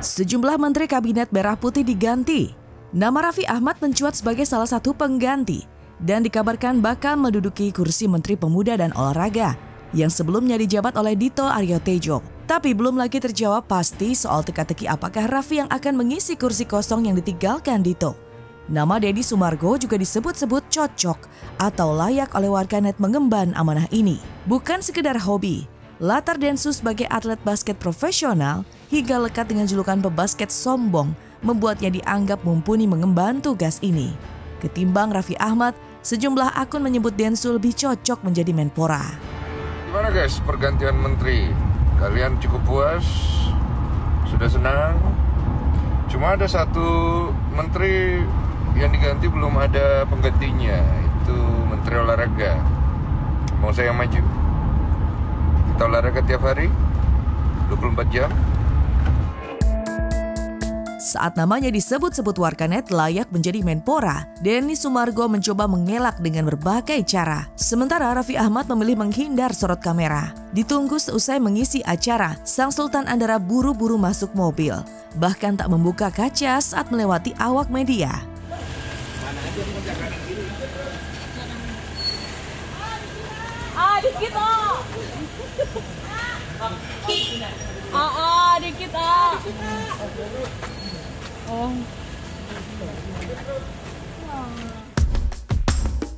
Sejumlah menteri kabinet merah putih diganti. Nama Raffi Ahmad mencuat sebagai salah satu pengganti dan dikabarkan bakal menduduki kursi Menteri Pemuda dan Olahraga yang sebelumnya dijabat oleh Dito Aryo Tejo. Tapi belum lagi terjawab pasti soal teka-teki apakah Raffi yang akan mengisi kursi kosong yang ditinggalkan Dito. Nama Deddy Sumargo juga disebut-sebut cocok atau layak oleh warganet mengemban amanah ini. Bukan sekedar hobi, latar Densus sebagai atlet basket profesional hingga lekat dengan julukan pebasket sombong membuatnya dianggap mumpuni mengemban tugas ini. Ketimbang Raffi Ahmad, sejumlah akun menyebut Densu lebih cocok menjadi Menpora. Gimana guys pergantian menteri? Kalian cukup puas? Sudah senang? Cuma ada satu menteri yang diganti belum ada penggantinya, itu Menteri Olahraga. Mau saya yang maju? Kita olahraga tiap hari, 24 jam. Saat namanya disebut-sebut warganet layak menjadi Menpora, Deddy Sumargo mencoba mengelak dengan berbagai cara. Sementara Raffi Ahmad memilih menghindar sorot kamera. Ditunggu seusai mengisi acara, Sang Sultan Andara buru-buru masuk mobil. Bahkan tak membuka kaca saat melewati awak media. Dikit dikit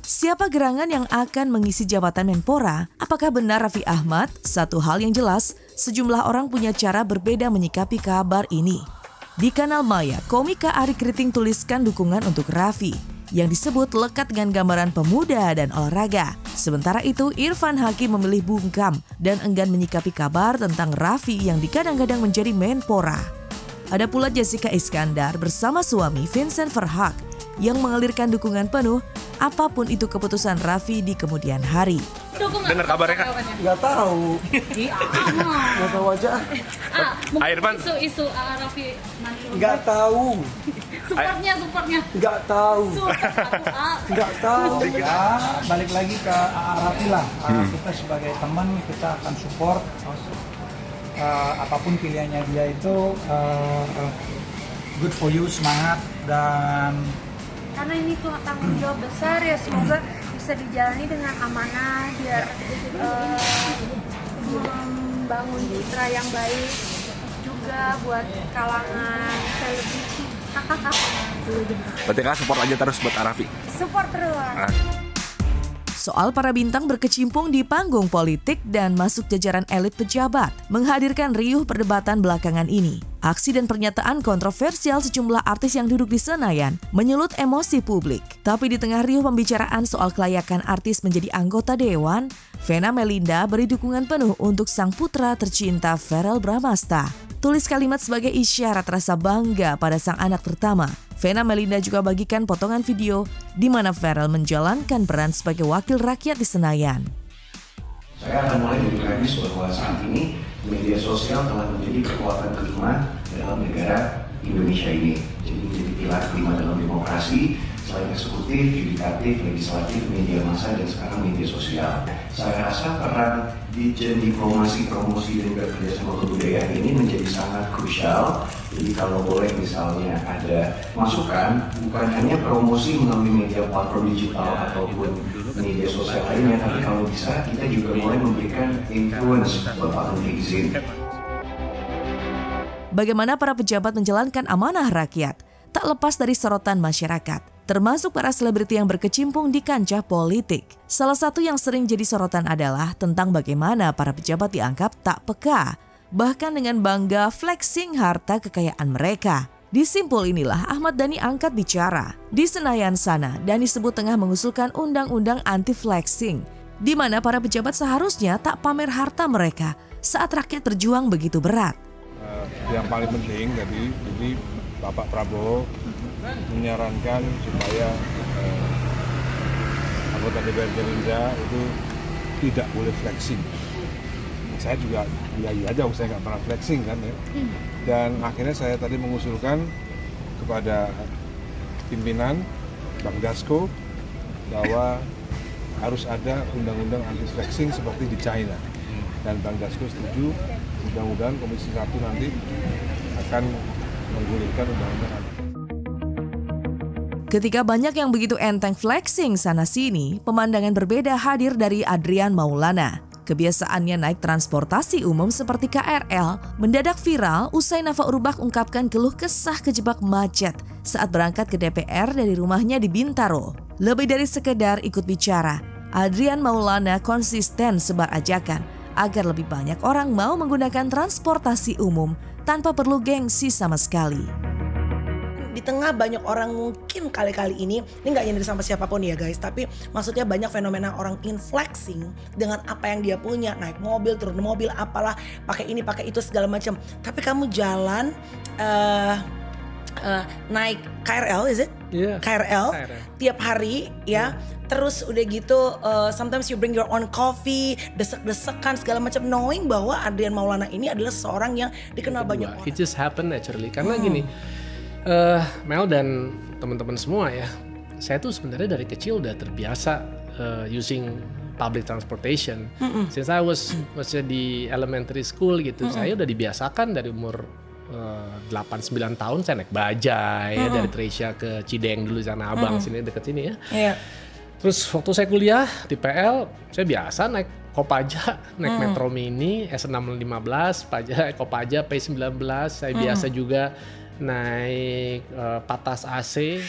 Siapa gerangan yang akan mengisi jabatan Menpora? Apakah benar Raffi Ahmad? Satu hal yang jelas, sejumlah orang punya cara berbeda menyikapi kabar ini. Di kanal Maya, komika Ari Kriting tuliskan dukungan untuk Raffi yang disebut lekat dengan gambaran pemuda dan olahraga. Sementara itu, Irfan Hakim memilih bungkam dan enggan menyikapi kabar tentang Raffi yang digadang-gadang menjadi Menpora. Ada pula Jessica Iskandar bersama suami Vincent Verhaak yang mengalirkan dukungan penuh apapun itu keputusan Raffi di kemudian hari. Dengar kabarnya Kak? Nggak tahu. Nggak tahu aja. Irfan isu Raffi nanti. Nggak tahu. Supportnya. Nggak tahu. Nggak tahu. Ya, balik lagi ke Raffi lah. Kita sebagai teman kita akan support apapun pilihannya dia itu. Good for you, semangat, dan karena ini tuh tanggung jawab besar ya, semoga bisa dijalani dengan amanah biar membangun citra yang baik juga buat kalangan selebriti. berarti Kak support aja terus buat Raffi? Support terus. Soal para bintang berkecimpung di panggung politik dan masuk jajaran elit pejabat menghadirkan riuh perdebatan belakangan ini. Aksi dan pernyataan kontroversial sejumlah artis yang duduk di Senayan menyulut emosi publik. Tapi di tengah riuh pembicaraan soal kelayakan artis menjadi anggota dewan, Vena Melinda beri dukungan penuh untuk sang putra tercinta Verrell Bramasta. Tulis kalimat sebagai isyarat rasa bangga pada sang anak pertama. Vena Melinda juga bagikan potongan video di mana Verrell menjalankan peran sebagai wakil rakyat di Senayan. Saya akan mulai dari premis bahwa saat ini media sosial telah menjadi kekuatan kelima dalam negara Indonesia ini. Jadi menjadi pilar kelima dalam demokrasi, selain eksekutif, yudikatif, legislatif, media massa, dan sekarang media sosial. Saya rasa peran Ditjen Diplomasi, Promosi, dan Kerjasama Kebudayaan ini menjadi sangat krusial. Jadi kalau boleh misalnya ada masukan, bukan hanya promosi melalui media platform digital ataupun media sosial lainnya, tapi kalau bisa kita juga mulai memberikan influence buat para netizen. Bagaimana para pejabat menjalankan amanah rakyat tak lepas dari sorotan masyarakat, termasuk para selebriti yang berkecimpung di kancah politik. Salah satu yang sering jadi sorotan adalah tentang bagaimana para pejabat dianggap tak peka, bahkan dengan bangga flexing harta kekayaan mereka. Di simpul inilah Ahmad Dhani angkat bicara. Di Senayan sana, Dhani sebut tengah mengusulkan undang-undang anti-flexing, di mana para pejabat seharusnya tak pamer harta mereka saat rakyat berjuang begitu berat. Yang paling penting tadi, jadi Bapak Prabowo menyarankan supaya anggota DPR Gerindra itu tidak boleh flexing. Saya juga iya aja, saya nggak pernah flexing kan ya. Dan akhirnya saya tadi mengusulkan kepada pimpinan Bang Dasko bahwa harus ada undang-undang anti flexing seperti di China. Dan Bang Dasko setuju, mudah-mudahan Komisi 1 nanti akan menggulirkan undang-undang anak. Ketika banyak yang begitu enteng flexing sana-sini, pemandangan berbeda hadir dari Adrian Maulana. Kebiasaannya naik transportasi umum seperti KRL mendadak viral usai Nafa Urbach ungkapkan keluh kesah kejebak macet saat berangkat ke DPR dari rumahnya di Bintaro. Lebih dari sekedar ikut bicara, Adrian Maulana konsisten sebar ajakan agar lebih banyak orang mau menggunakan transportasi umum tanpa perlu gengsi sama sekali. Di tengah banyak orang mungkin kali-kali ini nggak nyindir sama siapapun ya guys, tapi maksudnya banyak fenomena orang inflexing dengan apa yang dia punya, naik mobil, turun mobil, apalah, pakai ini, pakai itu segala macam. Tapi kamu jalan naik KRL, is it? Yeah. KRL tiap hari ya. Terus udah gitu, sometimes you bring your own coffee, desek-desekan segala macam, knowing bahwa Adrian Maulana ini adalah seorang yang dikenal banyak orang. It just happen naturally karena gini. Mel dan teman-teman semua ya, saya tuh sebenarnya dari kecil udah terbiasa using public transportation. Since I was di elementary school gitu, saya udah dibiasakan dari umur 8-9 tahun saya naik bajai ya, dari Tresia ke Cideng dulu Tanah Abang sini deket sini ya. Terus waktu saya kuliah di PL, saya biasa naik Kopaja, naik Metro Mini, S615, Kopaja P19, saya biasa juga naik Patas AC.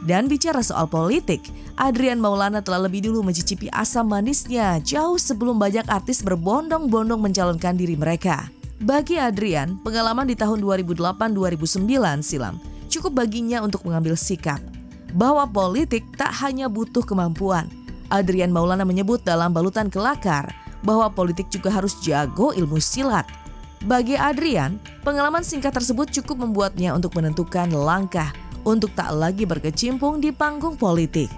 Dan bicara soal politik, Adrian Maulana telah lebih dulu mencicipi asam manisnya jauh sebelum banyak artis berbondong-bondong mencalonkan diri mereka. Bagi Adrian, pengalaman di tahun 2008-2009 silam cukup baginya untuk mengambil sikap bahwa politik tak hanya butuh kemampuan. Adrian Maulana menyebut dalam balutan kelakar bahwa politik juga harus jago ilmu silat. Bagi Adrian, pengalaman singkat tersebut cukup membuatnya untuk menentukan langkah untuk tak lagi berkecimpung di panggung politik.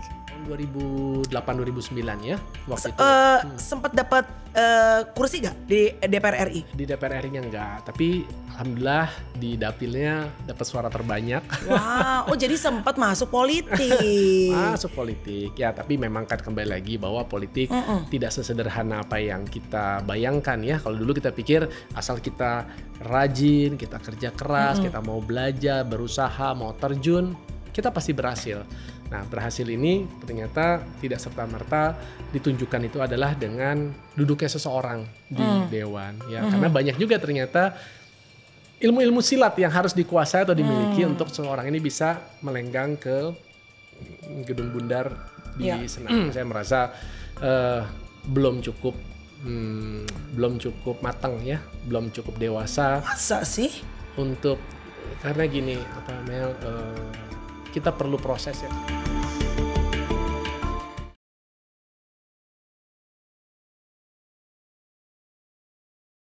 2008-2009 ya waktu itu. Sempat dapat kursi gak di DPR RI? Di DPR RI-nya enggak, tapi alhamdulillah di dapilnya dapat suara terbanyak. Wow, jadi sempat masuk politik. Masuk politik ya, tapi memang kan kembali lagi bahwa politik tidak sesederhana apa yang kita bayangkan ya. Kalau dulu kita pikir asal kita rajin, kita kerja keras, kita mau belajar, berusaha, mau terjun, kita pasti berhasil. Nah, berhasil ini ternyata tidak serta-merta ditunjukkan itu adalah dengan duduknya seseorang di dewan ya. Karena banyak juga ternyata ilmu-ilmu silat yang harus dikuasai atau dimiliki untuk seseorang ini bisa melenggang ke gedung bundar di Senayan. Saya merasa belum cukup matang ya, belum cukup dewasa. Masa sih? Untuk karena gini Mel, kita perlu proses ya.